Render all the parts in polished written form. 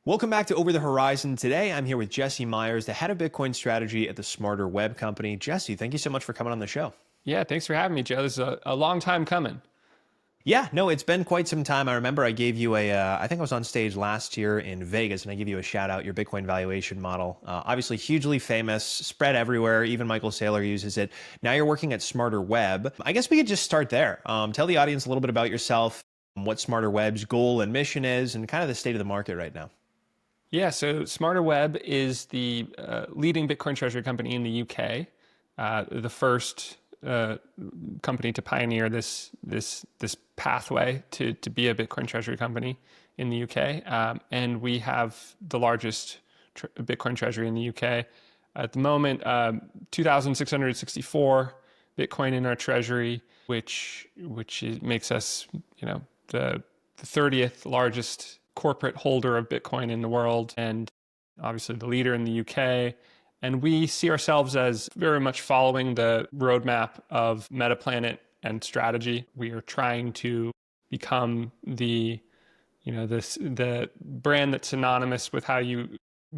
Welcome back to Over the Horizon. Today, I'm here with Jesse Myers, the head of Bitcoin strategy at the SmarterWeb company. Jesse, thank you so much for coming on the show. Yeah, thanks for having me, Joe. This is a long time coming. Yeah, no, it's been quite some time. I remember I gave you I think I was on stage last year in Vegas, and I gave you a shout out, your Bitcoin valuation model. Obviously, hugely famous, spread everywhere. Even Michael Saylor uses it. Now you're working at SmarterWeb. I guess we could just start there. Tell the audience a little bit about yourself, what SmarterWeb's goal and mission is, and kind of the state of the market right now. Yeah, so SmarterWeb is the leading Bitcoin treasury company in the UK, the first company to pioneer this pathway to be a Bitcoin treasury company in the UK, and we have the largest Bitcoin treasury in the UK at the moment. 2,664 Bitcoin in our treasury, which makes us, the 30th largest corporate holder of Bitcoin in the world, and obviously the leader in the UK. And we see ourselves as very much following the roadmap of Metaplanet and strategy. We are trying to become the brand that's synonymous with how you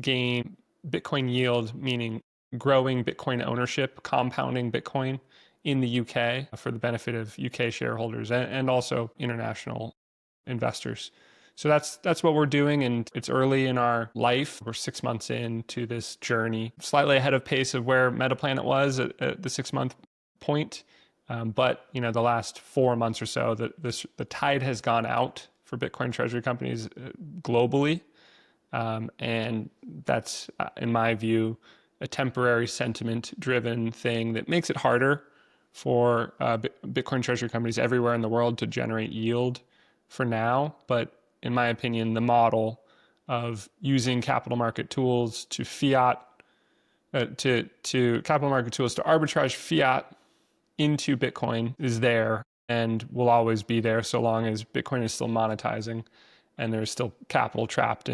gain Bitcoin yield, meaning growing Bitcoin ownership, compounding Bitcoin in the UK for the benefit of UK shareholders and also international investors. So that's what we're doing, and it's early in our life. We're 6 months into this journey, slightly ahead of pace of where Metaplanet was at the 6 month point. But the last 4 months or so, the tide has gone out for Bitcoin treasury companies globally, and that's, in my view, a temporary sentiment-driven thing that makes it harder for Bitcoin treasury companies everywhere in the world to generate yield for now. But in my opinion, the model of using capital market tools to capital market tools to arbitrage fiat into Bitcoin is there and will always be there so long as Bitcoin is still monetizing and there's still capital trapped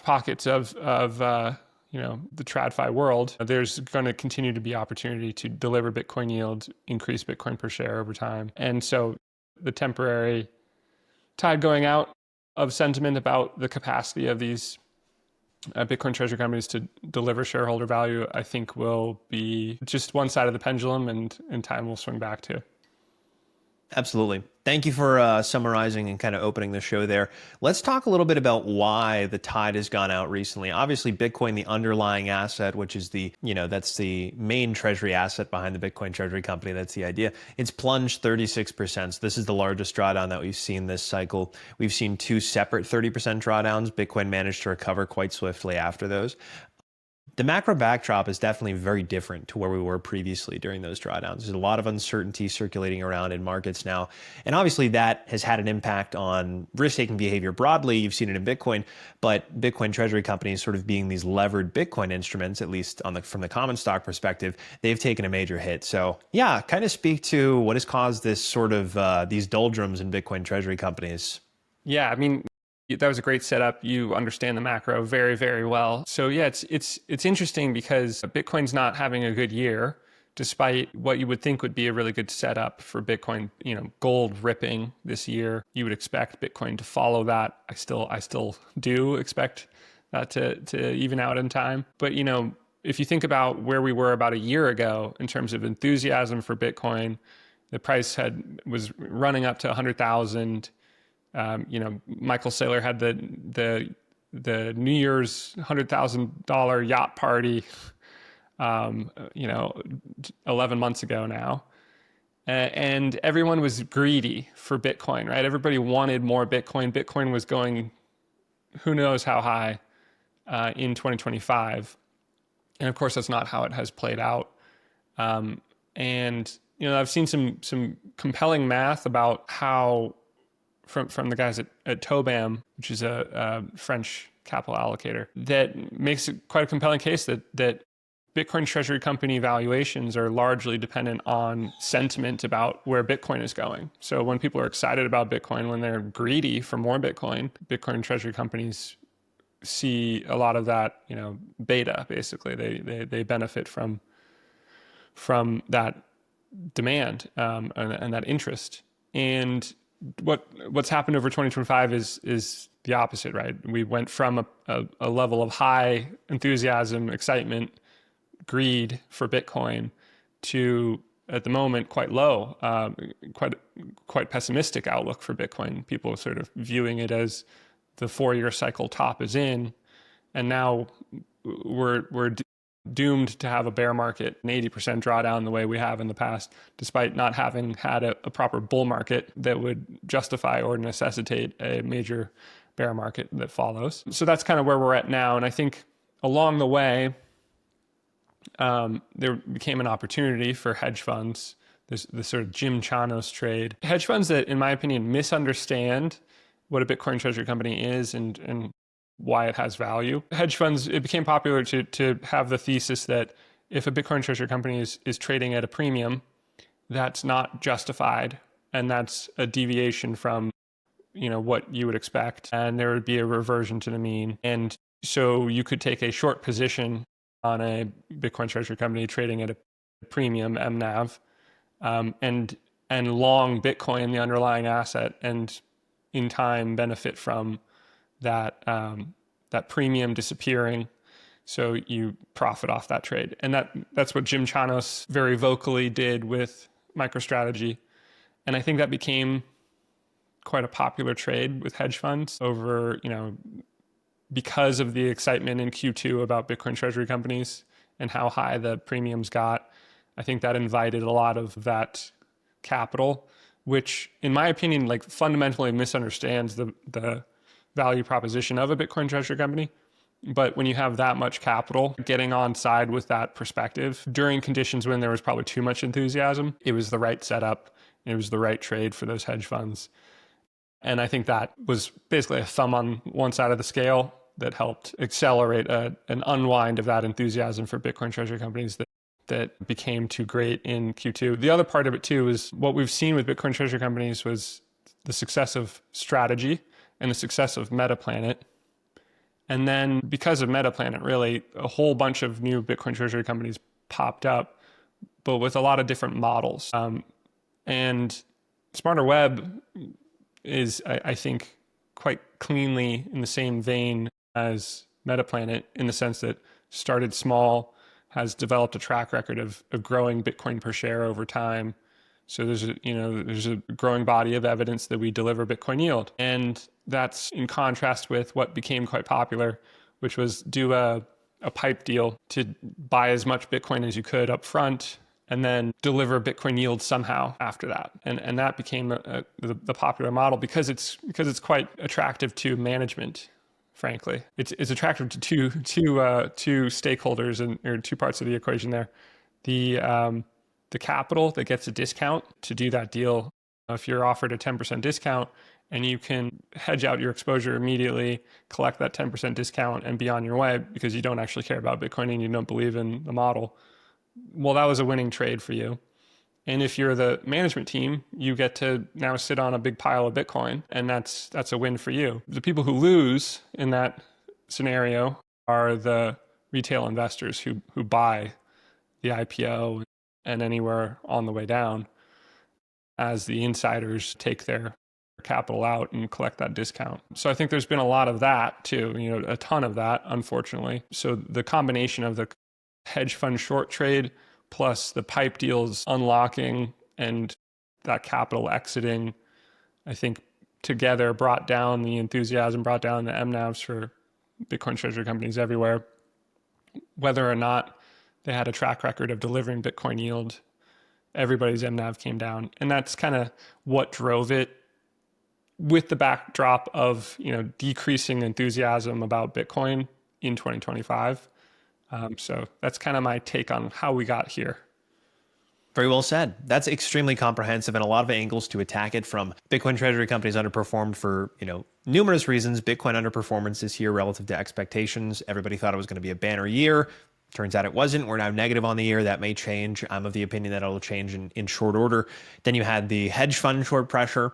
pockets of the TradFi world. There's going to continue to be opportunity to deliver Bitcoin yield, increase Bitcoin per share over time. And so the temporary tide going out of sentiment about the capacity of these Bitcoin treasury companies to deliver shareholder value, I think will be just one side of the pendulum, and in time will swing back to. Absolutely. Thank you for summarizing and kind of opening the show there. Let's talk a little bit about why the tide has gone out recently. Obviously, Bitcoin, the underlying asset, which is that's the main treasury asset behind the Bitcoin treasury company. That's the idea. It's plunged 36%. So this is the largest drawdown that we've seen this cycle. We've seen two separate 30% drawdowns. Bitcoin managed to recover quite swiftly after those. The macro backdrop is definitely very different to where we were previously during those drawdowns. There's a lot of uncertainty circulating around in markets now. And obviously that has had an impact on risk-taking behavior broadly. You've seen it in Bitcoin, but Bitcoin treasury companies sort of being these levered Bitcoin instruments, at least from the common stock perspective, they've taken a major hit. So yeah, kind of speak to what has caused this sort of these doldrums in Bitcoin treasury companies. Yeah, I mean, that was a great setup. You understand the macro very, very well. So yeah, it's interesting because Bitcoin's not having a good year, despite what you would think would be a really good setup for Bitcoin. Gold ripping this year. You would expect Bitcoin to follow that. I still do expect that to even out in time. But if you think about where we were about a year ago in terms of enthusiasm for Bitcoin, the price was running up to 100,000. Michael Saylor had the New Year's $100,000 yacht party, 11 months ago now. And everyone was greedy for Bitcoin, right? Everybody wanted more Bitcoin. Bitcoin was going who knows how high in 2025. And of course, that's not how it has played out. And I've seen some compelling math about how from the guys at Tobam, which is a French capital allocator, that makes it quite a compelling case that Bitcoin treasury company valuations are largely dependent on sentiment about where Bitcoin is going. So when people are excited about Bitcoin, when they're greedy for more Bitcoin treasury companies see a lot of that, beta, basically. They benefit from that demand and that interest. And what's happened over 2025 is the opposite, right? We went from a level of high enthusiasm, excitement, greed for Bitcoin to, at the moment, quite low, quite pessimistic outlook for Bitcoin. People are sort of viewing it as the 4-year cycle top is in, and now we're doomed to have a bear market, an 80% drawdown the way we have in the past, despite not having had a proper bull market that would justify or necessitate a major bear market that follows. So that's kind of where we're at now. And I think along the way, there became an opportunity for hedge funds, this sort of Jim Chanos trade. Hedge funds that, in my opinion, misunderstand what a Bitcoin treasury company is and why it has value. Hedge funds, it became popular to have the thesis that if a Bitcoin treasury company is trading at a premium, that's not justified, and that's a deviation from what you would expect, and there would be a reversion to the mean. And so you could take a short position on a Bitcoin treasury company trading at a premium MNAV, and long Bitcoin, the underlying asset, and in time benefit from that that premium disappearing. So you profit off that trade, and that's what Jim Chanos very vocally did with MicroStrategy, and I think that became quite a popular trade with hedge funds over, because of the excitement in Q2 about Bitcoin treasury companies and how high the premiums got. I think that invited a lot of that capital, which in my opinion, like fundamentally misunderstands the value proposition of a Bitcoin treasury company. But when you have that much capital getting on side with that perspective during conditions when there was probably too much enthusiasm, it was the right setup. It was the right trade for those hedge funds. And I think that was basically a thumb on one side of the scale that helped accelerate an unwind of that enthusiasm for Bitcoin treasury companies that became too great in Q2. The other part of it too is what we've seen with Bitcoin treasury companies was the success of strategy and the success of Metaplanet. And then because of Metaplanet, really, a whole bunch of new Bitcoin treasury companies popped up, but with a lot of different models. And SmarterWeb is, I think, quite cleanly in the same vein as Metaplanet, in the sense that started small, has developed a track record of growing Bitcoin per share over time. So there's a growing body of evidence that we deliver Bitcoin yield. And that's in contrast with what became quite popular, which was do a pipe deal to buy as much Bitcoin as you could up front and then deliver Bitcoin yield somehow after that. And that became the popular model because it's quite attractive to management, frankly. It's attractive to two stakeholders or two parts of the equation there. The capital that gets a discount to do that deal. If you're offered a 10% discount and you can hedge out your exposure immediately, collect that 10% discount and be on your way because you don't actually care about Bitcoin and you don't believe in the model, well, that was a winning trade for you. And if you're the management team, you get to now sit on a big pile of Bitcoin, and that's a win for you. The people who lose in that scenario are the retail investors who buy the IPO and anywhere on the way down as the insiders take their capital out and collect that discount. So I think there's been a lot of that too, a ton of that, unfortunately. So the combination of the hedge fund short trade plus the pipe deals unlocking and that capital exiting, I think together brought down the enthusiasm, brought down the MNAVs for Bitcoin treasury companies everywhere. Whether or not they had a track record of delivering Bitcoin yield, everybody's MNAV came down. And that's kind of what drove it, with the backdrop of decreasing enthusiasm about Bitcoin in 2025. So that's kind of my take on how we got here. Very well said. That's extremely comprehensive and a lot of angles to attack it from. Bitcoin treasury companies underperformed for, numerous reasons. Bitcoin underperformance this year relative to expectations. Everybody thought it was going to be a banner year. Turns out it wasn't. We're now negative on the year. That may change. I'm of the opinion that it'll change in short order. Then you had the hedge fund short pressure.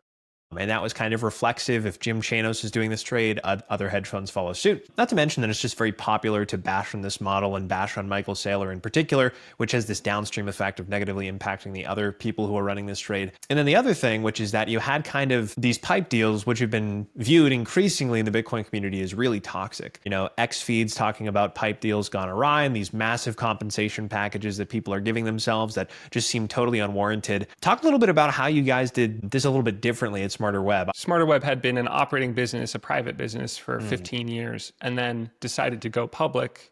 And that was kind of reflexive. If Jim Chanos is doing this trade, other hedge funds follow suit. Not to mention that it's just very popular to bash on this model and bash on Michael Saylor in particular, which has this downstream effect of negatively impacting the other people who are running this trade. And then the other thing, which is that you had kind of these pipe deals, which have been viewed increasingly in the Bitcoin community as really toxic. X feeds talking about pipe deals gone awry and these massive compensation packages that people are giving themselves that just seem totally unwarranted. Talk a little bit about how you guys did this a little bit differently at SmarterWeb. SmarterWeb had been an operating business, a private business for 15 years, and then decided to go public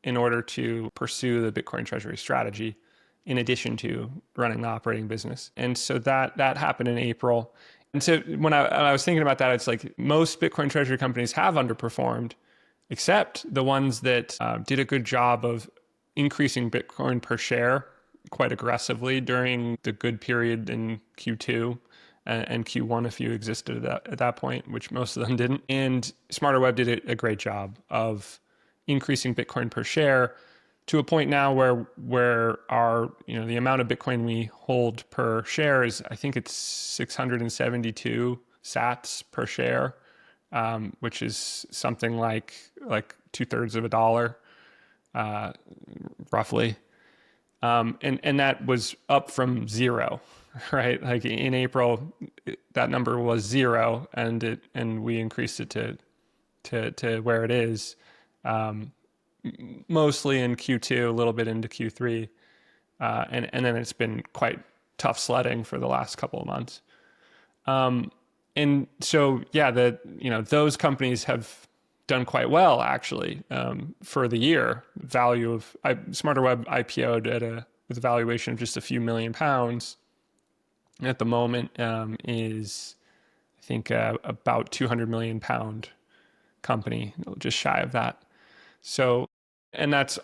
in order to pursue the Bitcoin Treasury strategy in addition to running the operating business. And so that happened in April. And so when I was thinking about that, it's like most Bitcoin Treasury companies have underperformed, except the ones that did a good job of increasing Bitcoin per share quite aggressively during the good period in Q2 and Q1 if you existed at that point, which most of them didn't. And SmarterWeb did a great job of increasing Bitcoin per share to a point now where our the amount of Bitcoin we hold per share is, I think it's 672 sats per share, which is something like 2/3 of a dollar, roughly. And that was up from zero, right? Like in April, that number was zero, and we increased it to where it is, mostly in Q2, a little bit into Q3, and then it's been quite tough sledding for the last couple of months. And so yeah, those companies have done quite well actually for the year. SmarterWeb IPO'd with a valuation of just a few £1 million. At the moment is, I think, about £200 million company, just shy of that. So, and that's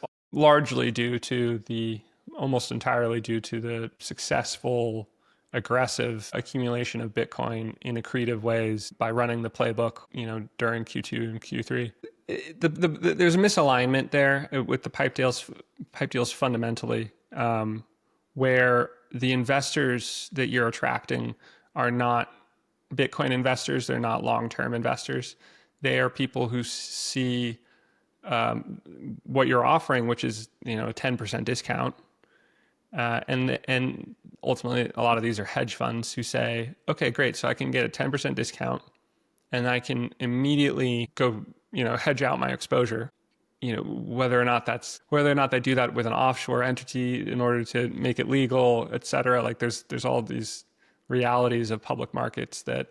almost entirely due to the successful, aggressive accumulation of Bitcoin in accretive ways by running the playbook, during Q2 and Q3. There's a misalignment there with the pipe deals fundamentally, where the investors that you're attracting are not Bitcoin investors. They're not long-term investors. They are people who see what you're offering, which is a 10% discount. And ultimately, a lot of these are hedge funds who say, okay, great, so I can get a 10% discount and I can immediately go, hedge out my exposure. Whether or not they do that with an offshore entity in order to make it legal, et cetera. Like there's all these realities of public markets that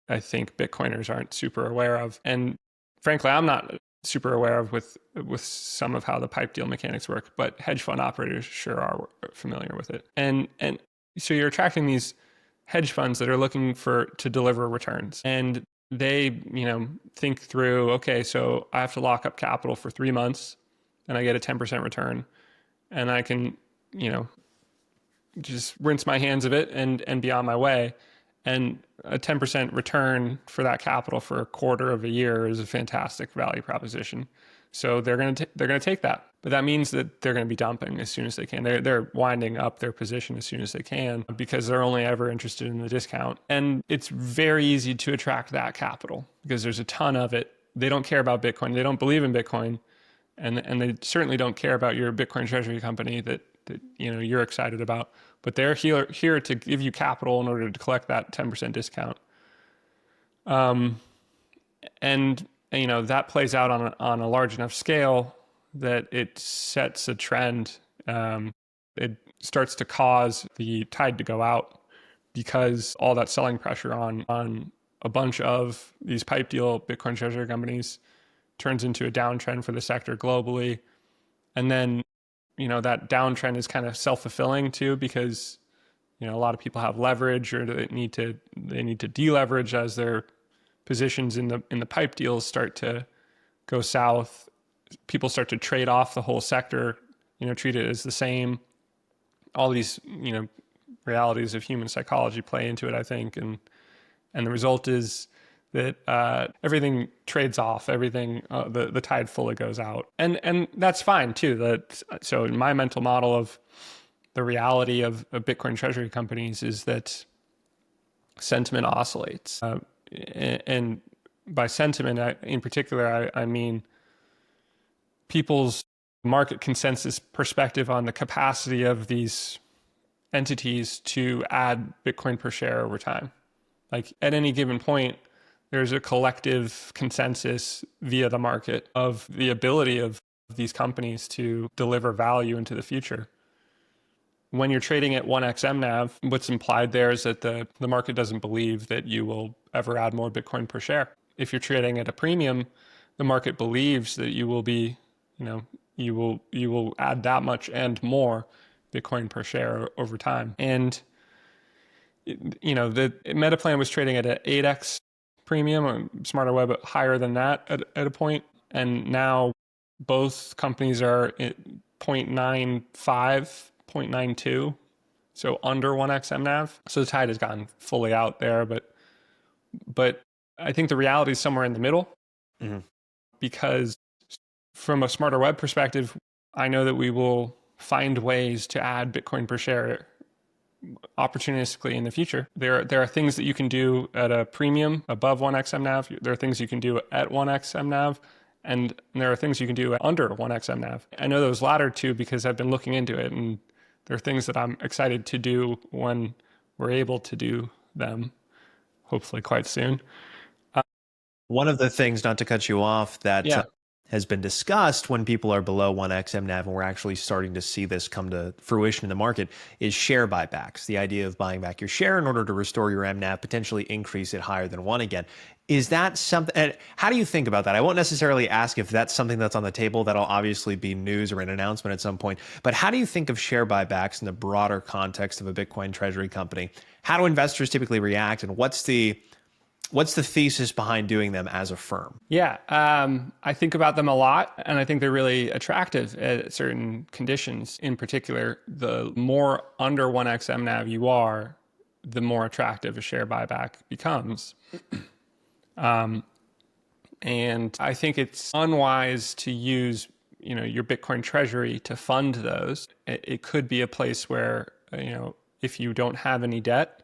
I think Bitcoiners aren't super aware of. And frankly, I'm not super aware of with some of how the pipe deal mechanics work, but hedge fund operators sure are familiar with it. And so you're attracting these hedge funds that are looking to deliver returns. And they, think through, okay, so I have to lock up capital for 3 months and I get a 10% return, and I can, just rinse my hands of it and be on my way. And a 10% return for that capital for a quarter of a year is a fantastic value proposition. So they're going to take that. But that means that they're going to be dumping as soon as they can. They're winding up their position as soon as they can because they're only ever interested in the discount. And it's very easy to attract that capital because there's a ton of it. They don't care about Bitcoin. They don't believe in Bitcoin. And they certainly don't care about your Bitcoin treasury company that you're excited about. But they're here to give you capital in order to collect that 10% discount. And that plays out on a large enough scale that it sets a trend. It starts to cause the tide to go out because all that selling pressure on a bunch of these pipe deal Bitcoin treasury companies turns into a downtrend for the sector globally. And then, that downtrend is kind of self-fulfilling too, because, a lot of people have leverage or they need to deleverage as their positions in the pipe deals start to go south. People start to trade off the whole sector, treat it as the same. All these, realities of human psychology play into it, I think. And the result is that everything trades off, everything, the tide fully goes out. And that's fine too. So in my mental model of the reality of Bitcoin treasury companies is that sentiment oscillates. And by sentiment, in particular, I mean people's market consensus perspective on the capacity of these entities to add Bitcoin per share over time. Like at any given point, there's a collective consensus via the market of the ability of these companies to deliver value into the future. When you're trading at 1x MNAV, what's implied there is that the market doesn't believe that you will ever add more Bitcoin per share. If you're trading at a premium, the market believes that you will be, you will add that much and more Bitcoin per share over time. And the Metaplan was trading at an 8x premium, or SmarterWeb higher than that at a point, and now both companies are at 0.95, 0.92, so under 1x MNAV. So the tide has gone fully out there, but I think the reality is somewhere in the middle, because from a SmarterWeb perspective, I know that we will find ways to add Bitcoin per share opportunistically in the future. There are things that you can do at a premium above 1x MNAV. There are things you can do at 1x MNAV, and there are things you can do under 1x MNAV. I know those latter two because I've been looking into it, and there are things that I'm excited to do when we're able to do them, hopefully quite soon. One of the things, not to cut you off, that Yeah. has been discussed when people are below 1x MNAV, and we're actually starting to see this come to fruition in the market, is share buybacks. The idea of buying back your share in order to restore your MNAV, potentially increase it higher than 1 again. Is that something, and how do you think about that? I won't necessarily ask if that's something that's on the table. That'll obviously be news or an announcement at some point. But how do you think of share buybacks in the broader context of a Bitcoin treasury company? How do investors typically react, and what's the thesis behind doing them as a firm? Yeah, I think about them a lot, and I think they're really attractive at certain conditions. In particular, the more under 1x MNAV you are, the more attractive a share buyback becomes. And I think it's unwise to use, your Bitcoin treasury to fund those. It could be a place where, if you don't have any debt,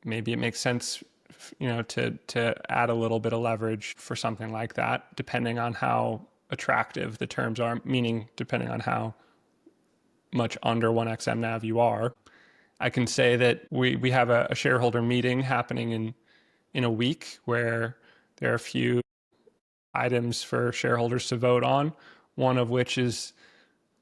maybe it makes sense, to add a little bit of leverage for something like that, depending on how attractive the terms are, meaning depending on how much under 1x MNAV you are. I can say that we have a shareholder meeting happening in a week where there are a few items for shareholders to vote on, one of which is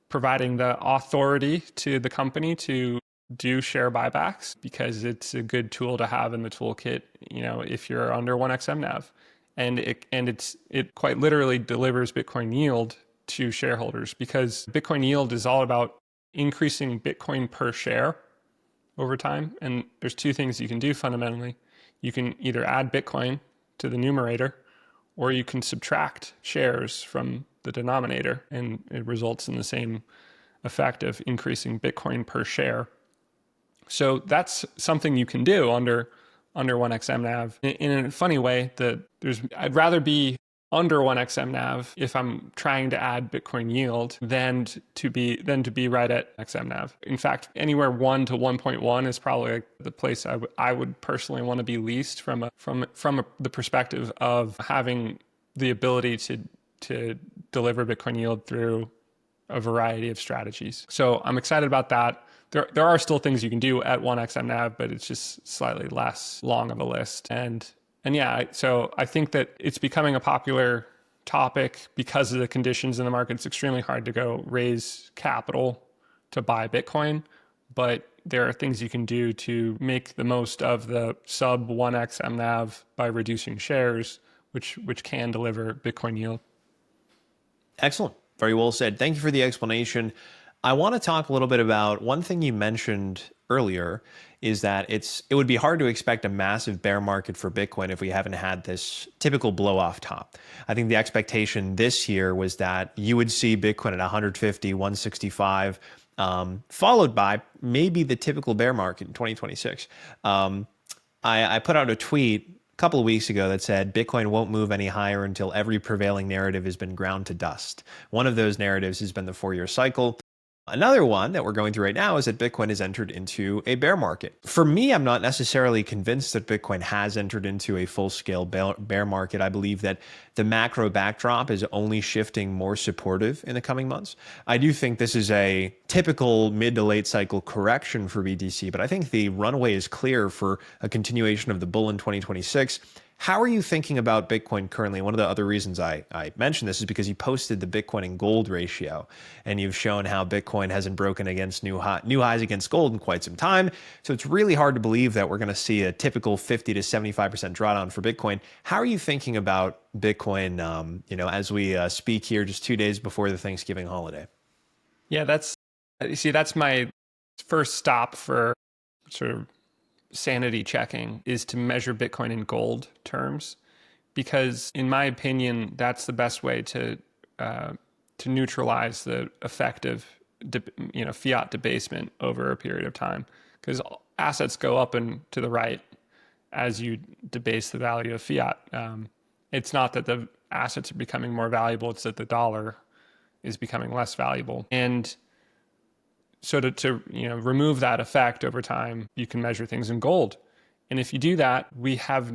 providing the authority to the company to do share buybacks, because it's a good tool to have in the toolkit, if you're under 1x MNAV. And it quite literally delivers Bitcoin yield to shareholders, because Bitcoin yield is all about increasing Bitcoin per share over time. And there's two things you can do fundamentally. You can either add Bitcoin to the numerator, or you can subtract shares from the denominator, and it results in the same effect of increasing Bitcoin per share. So that's something you can do under 1x MNAV. In a funny way, I'd rather be under 1x MNAV if I'm trying to add Bitcoin yield than to be right at X MNAV. In fact, anywhere 1 to 1.1 is probably the place I would personally want to be least from the perspective of having the ability to deliver Bitcoin yield through a variety of strategies. So I'm excited about that. There are still things you can do at 1x MNAV, but it's just slightly less long of a list. And yeah, so I think that it's becoming a popular topic because of the conditions in the market. It's extremely hard to go raise capital to buy Bitcoin, but there are things you can do to make the most of the sub 1x MNAV by reducing shares, which can deliver Bitcoin yield. Excellent. Very well said. Thank you for the explanation. I want to talk a little bit about one thing you mentioned earlier, is that it would be hard to expect a massive bear market for Bitcoin if we haven't had this typical blow off top. I think the expectation this year was that you would see Bitcoin at 150, 165, followed by maybe the typical bear market in 2026. I put out a tweet a couple of weeks ago that said Bitcoin won't move any higher until every prevailing narrative has been ground to dust. One of those narratives has been the 4-year cycle. Another one that we're going through right now is that Bitcoin has entered into a bear market. For me, I'm not necessarily convinced that Bitcoin has entered into a full-scale bear market. I believe that the macro backdrop is only shifting more supportive in the coming months. I do think this is a typical mid to late cycle correction for BTC, but I think the runway is clear for a continuation of the bull in 2026. How are you thinking about Bitcoin currently? One of the other reasons I mentioned this is because you posted the Bitcoin and gold ratio, and you've shown how Bitcoin hasn't broken against new highs against gold in quite some time. So it's really hard to believe that we're going to see a typical 50 to 75% drawdown for Bitcoin. How are you thinking about Bitcoin, as we speak here just 2 days before the Thanksgiving holiday? Yeah, that's my first stop for sort of sanity checking is to measure Bitcoin in gold terms, because in my opinion, that's the best way to neutralize the effect of fiat debasement over a period of time, because assets go up and to the right as you debase the value of fiat. It's not that the assets are becoming more valuable; it's that the dollar is becoming less valuable. And so to remove that effect over time, you can measure things in gold. And if you do that, we have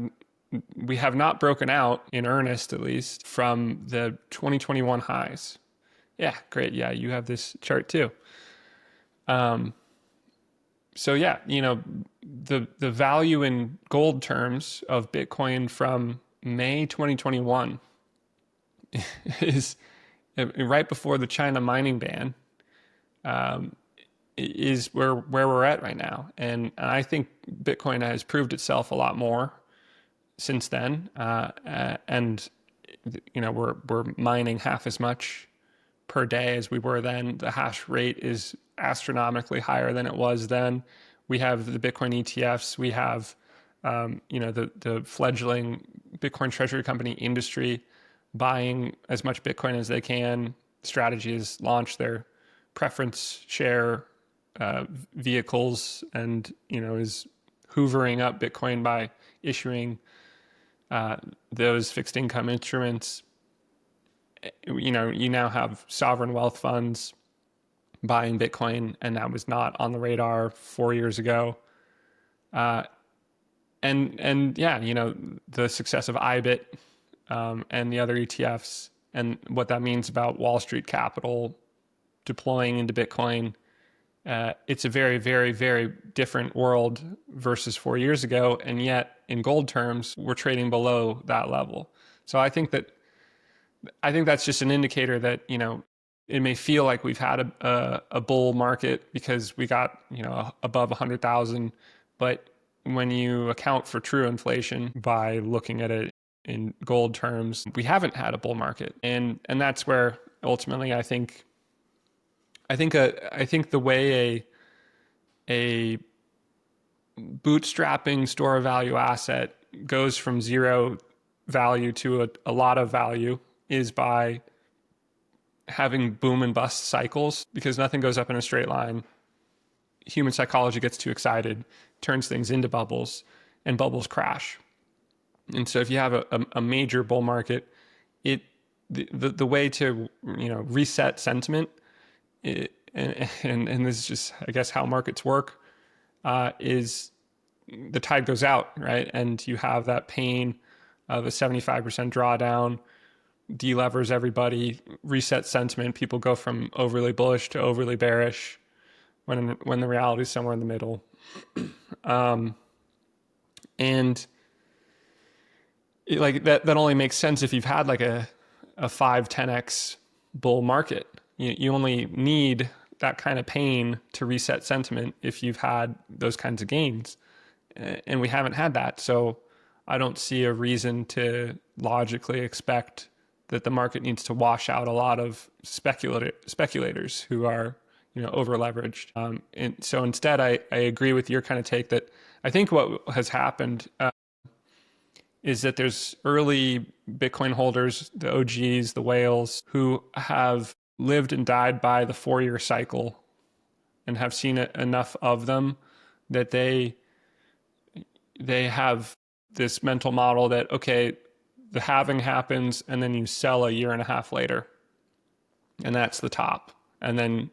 not broken out in earnest, at least, from the 2021 highs. Yeah, great. Yeah, you have this chart too. So yeah, the value in gold terms of Bitcoin from May 2021 is right before the China mining ban. Is where we're at right now. And I think Bitcoin has proved itself a lot more since then. And we're mining half as much per day as we were then. The hash rate is astronomically higher than it was then. We have the Bitcoin ETFs. We have the fledgling Bitcoin Treasury company industry buying as much Bitcoin as they can. Strategy has launched their preference share vehicles and is hoovering up Bitcoin by issuing those fixed income instruments. You now have sovereign wealth funds buying Bitcoin, and that was not on the radar 4 years ago. And yeah, the success of IBIT and the other ETFs and what that means about Wall Street capital deploying into Bitcoin. It's a very, very, very different world versus 4 years ago. And yet in gold terms, we're trading below that level. So I think that's just an indicator that, it may feel like we've had a bull market because we got, above 100,000. But when you account for true inflation by looking at it in gold terms, we haven't had a bull market. And that's where ultimately I think the way a bootstrapping store of value asset goes from zero value to a lot of value is by having boom and bust cycles, because nothing goes up in a straight line. Human psychology gets too excited, turns things into bubbles, and bubbles crash. And so if you have a major bull market, the way to reset sentiment, and this is just, I guess, how markets work, is the tide goes out, right? And you have that pain of a 75% drawdown, delevers everybody, reset sentiment. People go from overly bullish to overly bearish when the reality is somewhere in the middle. And that only makes sense if you've had like a 5-10x bull market. You only need that kind of pain to reset sentiment if you've had those kinds of gains. And we haven't had that. So I don't see a reason to logically expect that the market needs to wash out a lot of speculators who are over leveraged. And so instead, I agree with your kind of take that I think what has happened is that there's early Bitcoin holders, the OGs, the whales, who have lived and died by the 4-year cycle and have seen enough of them that they have this mental model that, okay, the halving happens and then you sell a year and a half later, and that's the top. And then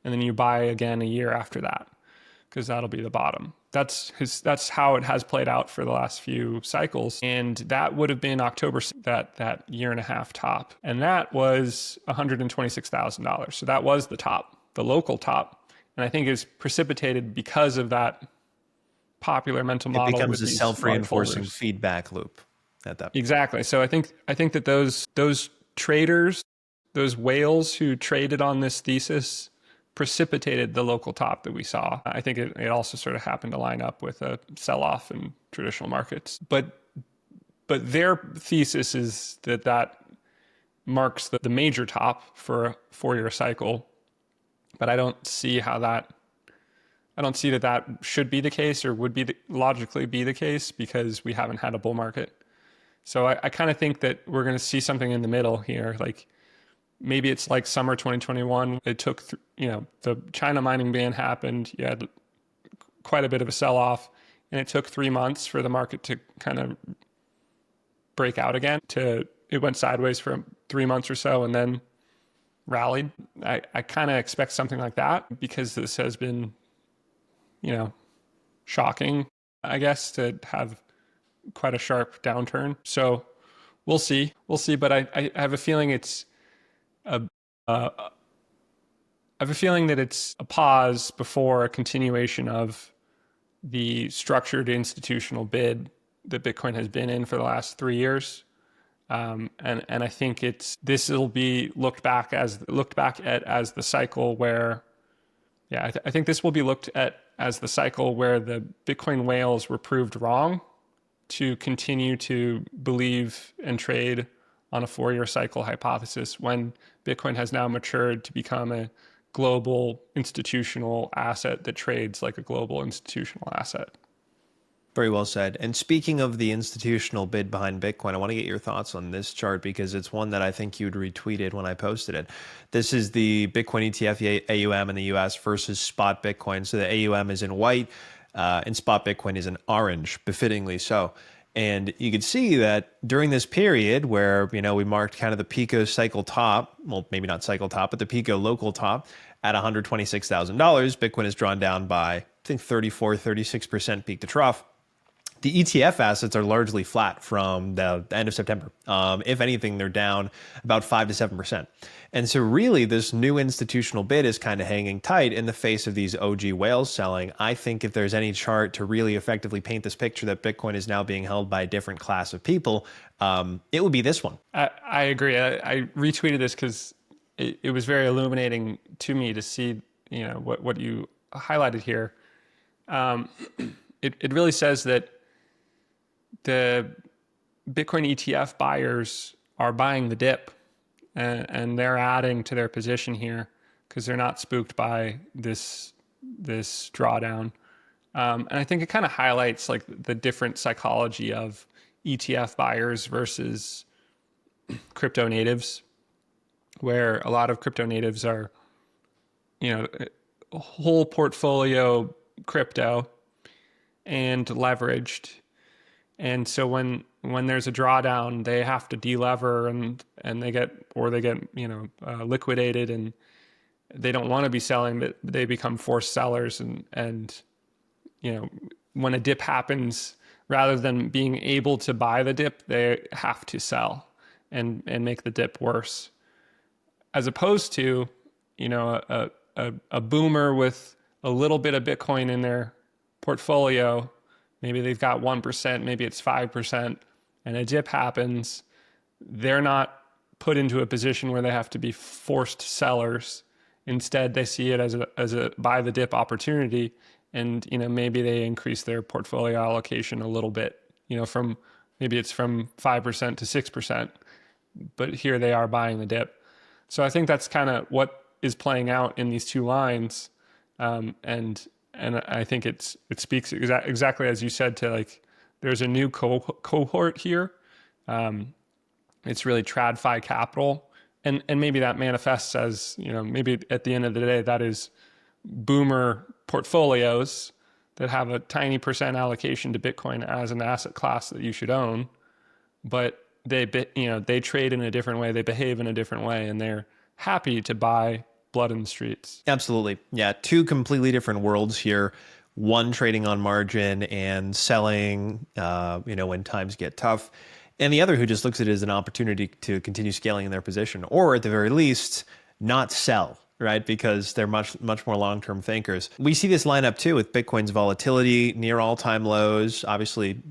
and then you buy again a year after that, because that'll be the bottom. That's how it has played out for the last few cycles. And that would have been October, that year and a half top. And that was $126,000. So that was the top, the local top. And I think is precipitated because of that popular mental It model becomes with a these large self-reinforcing holders. feedback loop at that point. Exactly. So I think that those traders, those whales who traded on this thesis, precipitated the local top that we saw. I think it also sort of happened to line up with a sell-off in traditional markets. But their thesis is that marks the major top for a 4-year cycle. But I don't see that should be the case or would logically be the case, because we haven't had a bull market. So I kind of think that we're going to see something in the middle here. Like maybe it's like summer 2021. It took, the China mining ban happened. You had quite a bit of a sell-off, and it took 3 months for the market to kind of break out again. It went sideways for 3 months or so and then rallied. I kind of expect something like that, because this has been, shocking, I guess, to have quite a sharp downturn. So we'll see. But I have a feeling it's I have a feeling that it's a pause before a continuation of the structured institutional bid that Bitcoin has been in for the last 3 years. And I think this will be looked back at as the cycle where, I think this will be looked at as the cycle where the Bitcoin whales were proved wrong to continue to believe and trade on a 4-year cycle hypothesis, when Bitcoin has now matured to become a global institutional asset that trades like a global institutional asset. Very well said. And speaking of the institutional bid behind Bitcoin, I want to get your thoughts on this chart, because it's one that I think you'd retweeted when I posted it. This is the Bitcoin ETF AUM in the US versus spot Bitcoin. So the AUM is in white, and spot Bitcoin is in orange, befittingly so. And you could see that during this period where, we marked kind of the Pico cycle top, well, maybe not cycle top, but the Pico local top at $126,000, Bitcoin is drawn down by, I think, 36% peak to trough. The ETF assets are largely flat from the end of September. If anything, they're down about 5 to 7%. And so really, this new institutional bid is kind of hanging tight in the face of these OG whales selling. I think if there's any chart to really effectively paint this picture that Bitcoin is now being held by a different class of people, it would be this one. I agree. I retweeted this because it was very illuminating to me to see, what you highlighted here. It really says that the Bitcoin ETF buyers are buying the dip, and they're adding to their position here because they're not spooked by this drawdown. And I think it kind of highlights like the different psychology of ETF buyers versus crypto natives, where a lot of crypto natives are, whole portfolio crypto and leveraged. And so when there's a drawdown, they have to delever and they get liquidated, and they don't want to be selling, but they become forced sellers. And when a dip happens, rather than being able to buy the dip, they have to sell and make the dip worse. As opposed to, a boomer with a little bit of Bitcoin in their portfolio. Maybe they've got 1%, maybe it's 5%, and a dip happens. They're not put into a position where they have to be forced sellers. Instead, they see it as a buy the dip opportunity, and maybe they increase their portfolio allocation a little bit. From 5% to 6%, but here they are buying the dip. So I think that's kind of what is playing out in these two lines, and I think it speaks exactly as you said to, like, there's a new cohort here. It's really TradFi capital, and maybe that manifests as, maybe at the end of the day that is boomer portfolios that have a tiny percent allocation to Bitcoin as an asset class that you should own, but they trade in a different way, they behave in a different way, and they're happy to buy blood in the streets. Absolutely. Yeah. Two completely different worlds here. One trading on margin and selling, when times get tough. And the other who just looks at it as an opportunity to continue scaling in their position, or at the very least, not sell, right? Because they're much, much more long-term thinkers. We see this lineup too with Bitcoin's volatility near all-time lows. Obviously,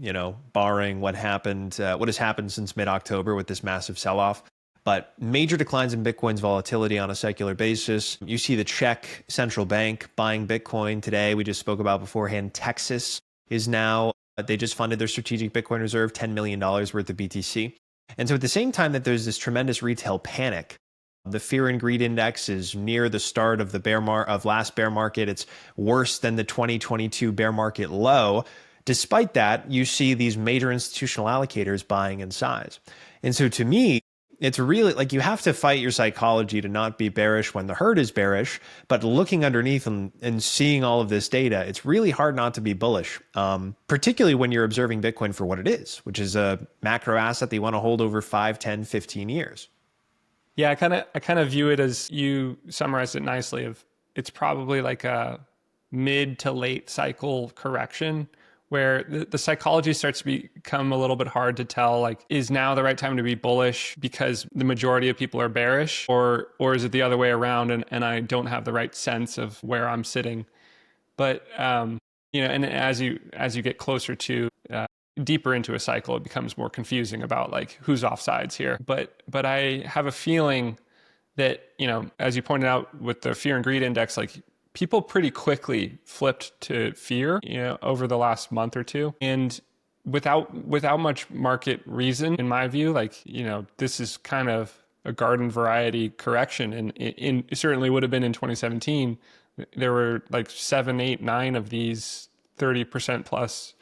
barring what has happened since mid-October with this massive sell-off. But major declines in Bitcoin's volatility on a secular basis. You see the Czech central bank buying Bitcoin today. We just spoke about beforehand. Texas is now, they just funded their strategic Bitcoin reserve, $10 million worth of BTC. And so at the same time that there's this tremendous retail panic, the fear and greed index is near the start of the last bear market. It's worse than the 2022 bear market low. Despite that, you see these major institutional allocators buying in size. And so to me, it's really like you have to fight your psychology to not be bearish when the herd is bearish, but looking underneath and seeing all of this data, it's really hard not to be bullish, particularly when you're observing Bitcoin for what it is, which is a macro asset that you want to hold over 5, 10, 15 years. Yeah, I kind of view it as you summarized it nicely of it's probably like a mid to late cycle correction where the psychology starts to become a little bit hard to tell, like, is now the right time to be bullish because the majority of people are bearish, or is it the other way around and I don't have the right sense of where I'm sitting. But and as you get closer to deeper into a cycle, it becomes more confusing about like who's offsides here. But I have a feeling that, as you pointed out with the fear and greed index, like people pretty quickly flipped to fear, over the last month or two. And without much market reason, in my view, like, this is kind of a garden variety correction. And it certainly would have been in 2017. There were like 7, 8, 9 of these 30% plus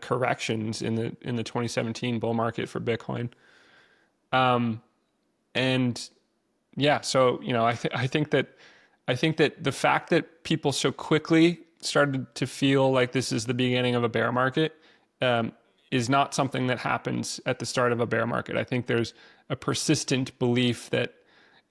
corrections in the 2017 bull market for Bitcoin. And yeah, so, I think that the fact that people so quickly started to feel like this is the beginning of a bear market is not something that happens at the start of a bear market. I think there's a persistent belief that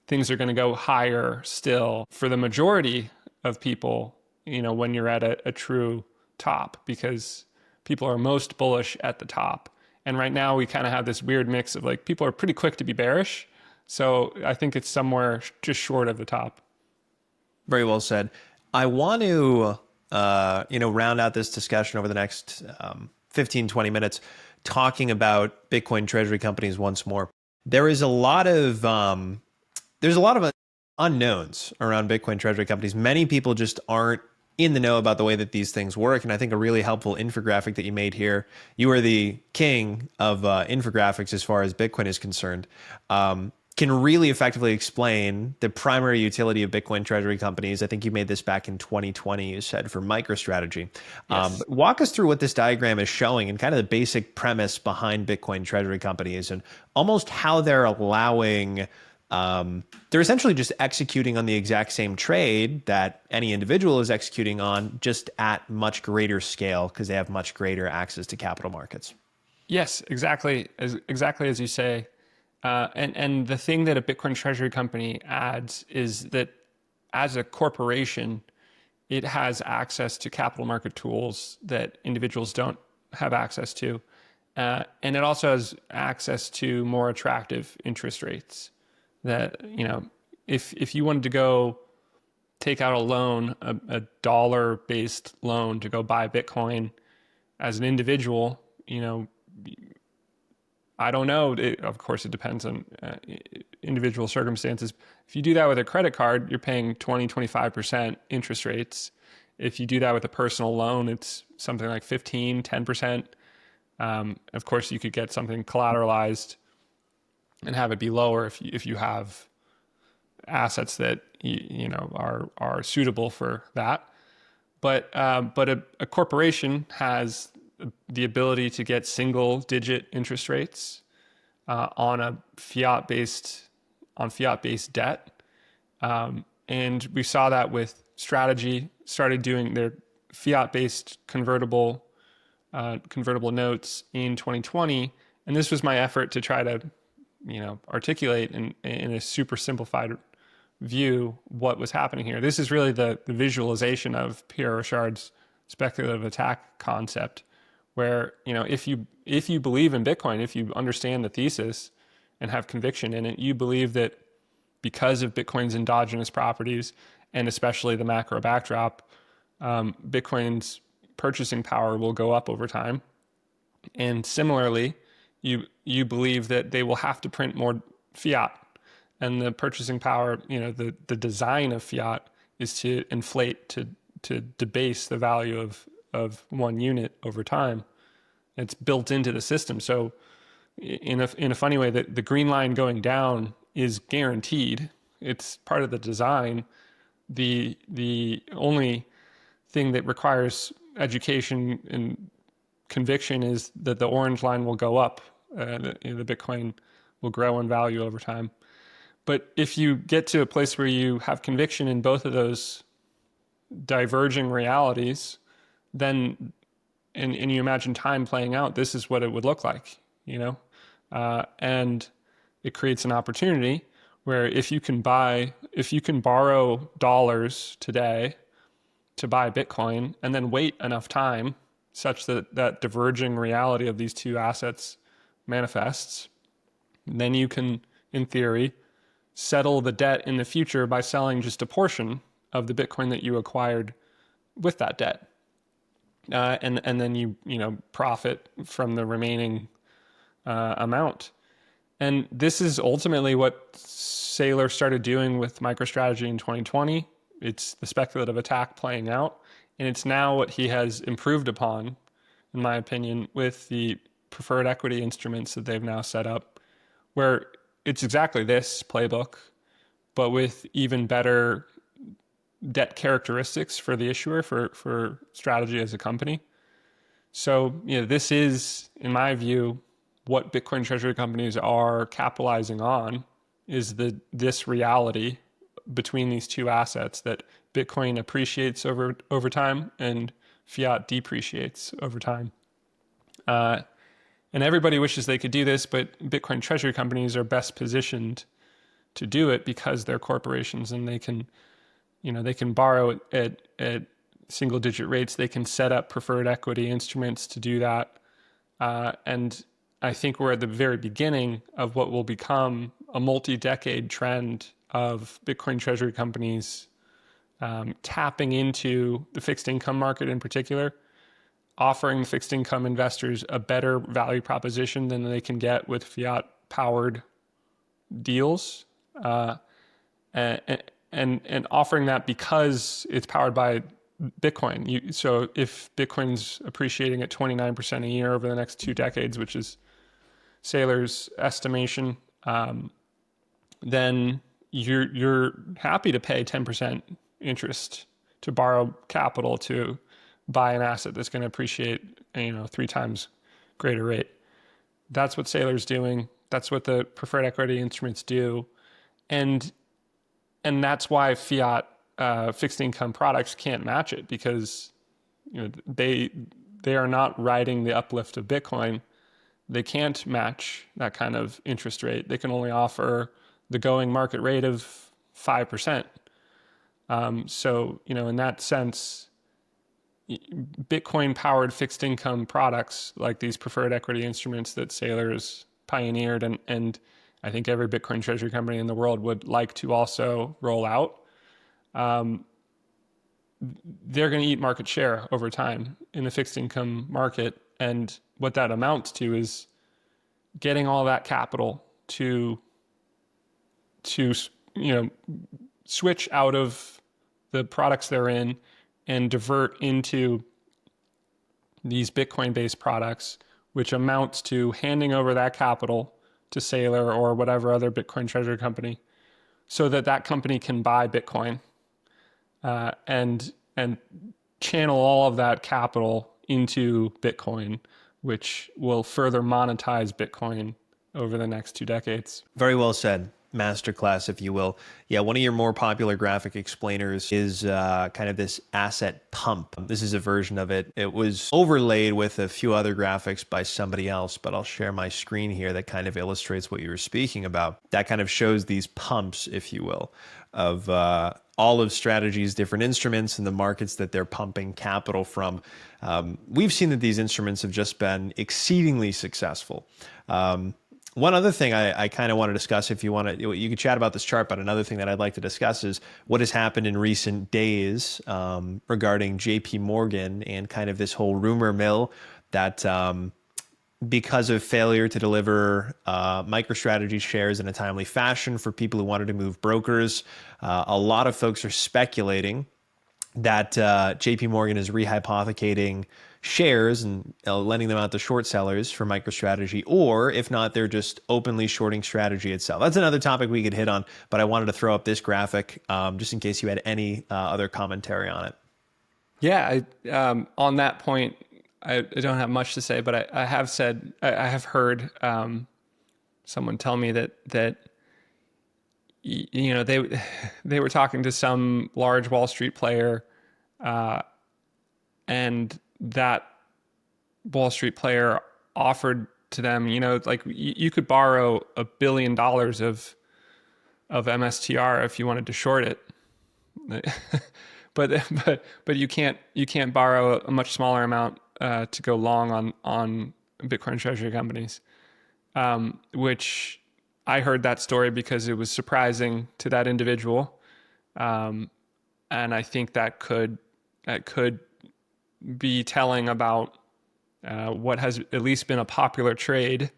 things are going to go higher still for the majority of people, when you're at a true top, because people are most bullish at the top. And right now we kind of have this weird mix of like people are pretty quick to be bearish. So I think it's somewhere just short of the top. Very well said. I want to, round out this discussion over the next 15, 20 minutes, talking about Bitcoin treasury companies once more. There's a lot of unknowns around Bitcoin treasury companies. Many people just aren't in the know about the way that these things work. And I think a really helpful infographic that you made here, you are the king of infographics as far as Bitcoin is concerned, can really effectively explain the primary utility of Bitcoin treasury companies. I think you made this back in 2020, you said, for MicroStrategy. Yes. Walk us through what this diagram is showing and kind of the basic premise behind Bitcoin treasury companies and almost how they're allowing, they're essentially just executing on the exact same trade that any individual is executing on, just at much greater scale because they have much greater access to capital markets. Yes, exactly as you say. And the thing that a Bitcoin treasury company adds is that as a corporation, it has access to capital market tools that individuals don't have access to. And it also has access to more attractive interest rates that, if you wanted to go take out a loan, a dollar-based loan to go buy Bitcoin as an individual, I don't know. Of course, it depends on individual circumstances. If you do that with a credit card, you're paying 20, 25% interest rates. If you do that with a personal loan, it's something like 15, 10%. Of course, you could get something collateralized and have it be lower if you have assets that are suitable for that. But a corporation has the ability to get single-digit interest rates on fiat-based debt, and we saw that with Strategy started doing their fiat-based convertible notes in 2020, and this was my effort to try to articulate in a super simplified view what was happening here. This is really the visualization of Pierre Rochard's speculative attack concept, where, if you believe in Bitcoin, if you understand the thesis and have conviction in it, you believe that because of Bitcoin's endogenous properties and especially the macro backdrop, Bitcoin's purchasing power will go up over time. And similarly, you believe that they will have to print more fiat, and the purchasing power, the design of fiat is to inflate, to debase the value of one unit over time. It's built into the system. So in a funny way, that the green line going down is guaranteed. It's part of the design. The only thing that requires education and conviction is that the orange line will go up. The Bitcoin will grow in value over time. But if you get to a place where you have conviction in both of those diverging realities, then and you imagine time playing out, this is what it would look like, and it creates an opportunity where if you can borrow dollars today to buy Bitcoin and then wait enough time such that that diverging reality of these two assets manifests, then you can, in theory, settle the debt in the future by selling just a portion of the Bitcoin that you acquired with that debt. And then you profit from the remaining amount. And this is ultimately what Saylor started doing with MicroStrategy in 2020. It's the speculative attack playing out. And it's now what he has improved upon, in my opinion, with the preferred equity instruments that they've now set up, where it's exactly this playbook, but with even better debt characteristics for the issuer, for Strategy as a company. So, this is, in my view, what Bitcoin treasury companies are capitalizing on, is this reality between these two assets, that Bitcoin appreciates over time and fiat depreciates over time. And everybody wishes they could do this, but Bitcoin treasury companies are best positioned to do it because they're corporations, and they can borrow at single digit rates. They can set up preferred equity instruments to do that. And I think we're at the very beginning of what will become a multi-decade trend of Bitcoin treasury companies tapping into the fixed income market in particular, offering fixed income investors a better value proposition than they can get with fiat powered deals, and offering that because it's powered by Bitcoin. So if Bitcoin's appreciating at 29% a year over the next 2 decades, which is Saylor's estimation, then you're happy to pay 10% interest to borrow capital to buy an asset that's going to appreciate 3 times greater rate. That's what Saylor's doing. That's what the preferred equity instruments do, and that's why fiat fixed income products can't match it, because they are not riding the uplift of Bitcoin. They can't match that kind of interest rate. They can only offer the going market rate of 5%. So, in that sense, Bitcoin-powered fixed income products like these preferred equity instruments that Saylor's pioneered, and I think every Bitcoin treasury company in the world would like to also roll out, they're going to eat market share over time in the fixed income market. And what that amounts to is getting all that capital to switch out of the products they're in and divert into these Bitcoin-based products, which amounts to handing over that capital to Saylor or whatever other Bitcoin treasury company, so that company can buy Bitcoin and channel all of that capital into Bitcoin, which will further monetize Bitcoin over the next 2 decades. Very well said. masterclass, if you will. Yeah, one of your more popular graphic explainers is kind of this asset pump. This is a version of it. It was overlaid with a few other graphics by somebody else, but I'll share my screen here that kind of illustrates what you were speaking about. That kind of shows these pumps, if you will, of all of Strategy's different instruments and the markets that they're pumping capital from. We've seen that these instruments have just been exceedingly successful. One other thing I kind of want to discuss, if you want to, you could chat about this chart, but another thing that I'd like to discuss is what has happened in recent days regarding JP Morgan and kind of this whole rumor mill that because of failure to deliver MicroStrategy shares in a timely fashion for people who wanted to move brokers, a lot of folks are speculating that JP Morgan is rehypothecating shares and lending them out to short sellers for MicroStrategy, or if not, they're just openly shorting strategy itself. That's another topic we could hit on, but I wanted to throw up this graphic just in case you had any other commentary on it. Yeah, on that point, I don't have much to say, but I have said, I have heard someone tell me that you know, they were talking to some large Wall Street player, and that Wall Street player offered to them, you know, like you could borrow $1 billion of MSTR if you wanted to short it. but you can't borrow a much smaller amount to go long on Bitcoin treasury companies, which I heard that story because it was surprising to that individual, and I think that could be telling about what has at least been a popular trade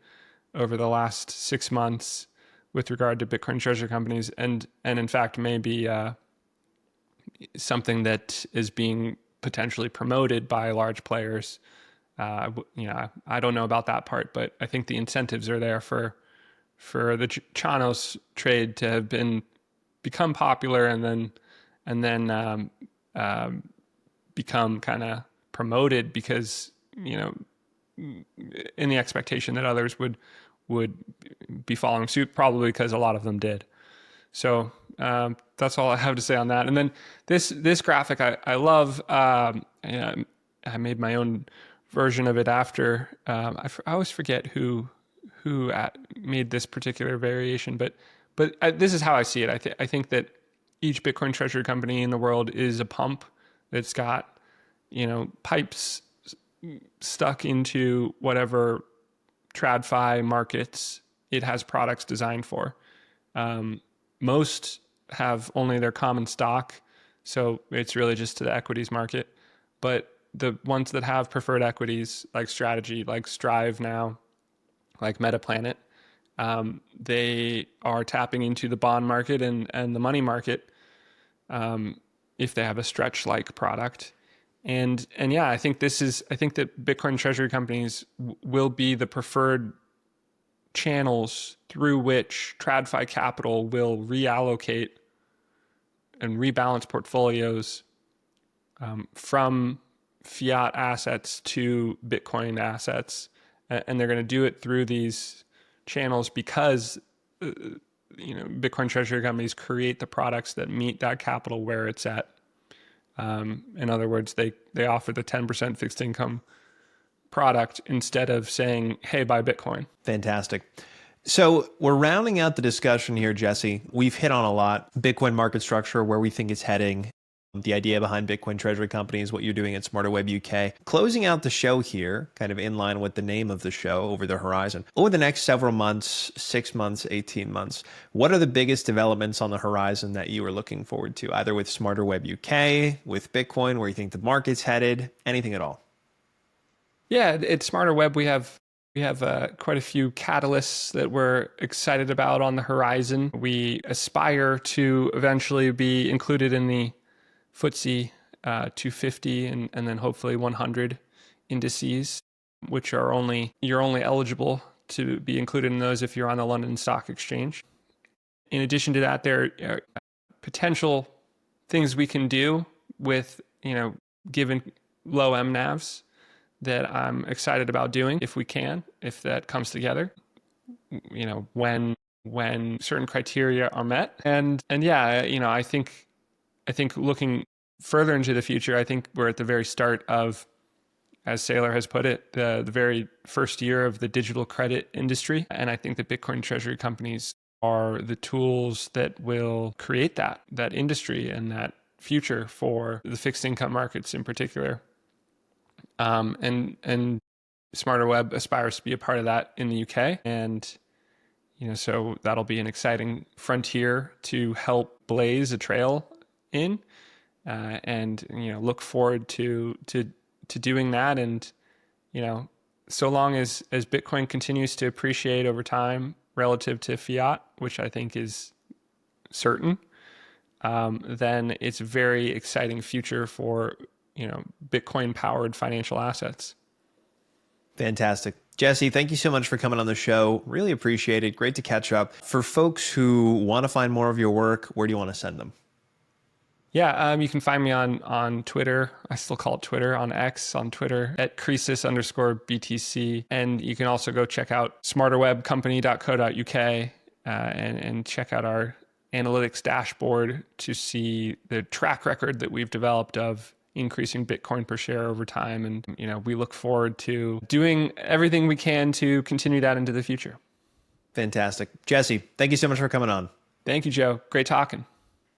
over the last 6 months with regard to Bitcoin treasury companies, and in fact may be something that is being potentially promoted by large players. You know, I don't know about that part, but I think the incentives are there for the Chanos trade to have become popular and then become kind of promoted because, you know, in the expectation that others would be following suit, probably because a lot of them did. So that's all I have to say on that. And then this graphic I love. And I made my own version of it after. I always forget who made this particular variation, but this is how I see it. I think that each Bitcoin treasury company in the world is a pump that's got, you know, pipes stuck into whatever TradFi markets it has products designed for. Most have only their common stock, so it's really just to the equities market. But the ones that have preferred equities, like Strategy, like Strive now, like Metaplanet, they are tapping into the bond market and the money market if they have a stretch-like product. And yeah, I think that Bitcoin treasury companies will be the preferred channels through which TradFi capital will reallocate and rebalance portfolios from fiat assets to Bitcoin assets, and they're going to do it through these channels because you know, Bitcoin treasury companies create the products that meet that capital where it's at. In other words, they offer the 10% fixed income product instead of saying, hey, buy Bitcoin. Fantastic. So we're rounding out the discussion here, Jesse. We've hit on a lot: Bitcoin market structure, where we think it's heading, the idea behind Bitcoin treasury companies, what you're doing at SmarterWeb UK. Closing out the show here, kind of in line with the name of the show, Over the Horizon. Over the next several months, 6 months, 18 months, what are the biggest developments on the horizon that you are looking forward to, either with SmarterWeb UK, with Bitcoin, where you think the market's headed, anything at all? Yeah, at SmarterWeb we have quite a few catalysts that we're excited about on the horizon. We aspire to eventually be included in the FTSE 250 and then hopefully 100 indices, which you're only eligible to be included in those if you're on the London Stock Exchange. In addition to that, there are potential things we can do with, you know, given low MNAVs that I'm excited about doing if we can, if that comes together. You know, when when certain criteria are met. And yeah, I think looking further into the future, I think we're at the very start of, as Saylor has put it, the very first year of the digital credit industry. And I think that Bitcoin treasury companies are the tools that will create that industry and that future for the fixed income markets in particular. And SmarterWeb aspires to be a part of that in the UK. And so that'll be an exciting frontier to help blaze a trail in, and look forward to doing that. And so long as Bitcoin continues to appreciate over time relative to fiat, which I think is certain, then it's a very exciting future for Bitcoin powered financial assets. Fantastic. Jesse, thank you so much for coming on the show. Really appreciate it. Great to catch up. For folks who want to find more of your work, where do you want to send them? Yeah, you can find me on Twitter. I still call it Twitter, on X, on Twitter at Croesus_BTC. And you can also go check out smarterwebcompany.co.uk, and check out our analytics dashboard to see the track record that we've developed of increasing Bitcoin per share over time. And, we look forward to doing everything we can to continue that into the future. Fantastic. Jesse, thank you so much for coming on. Thank you, Joe. Great talking.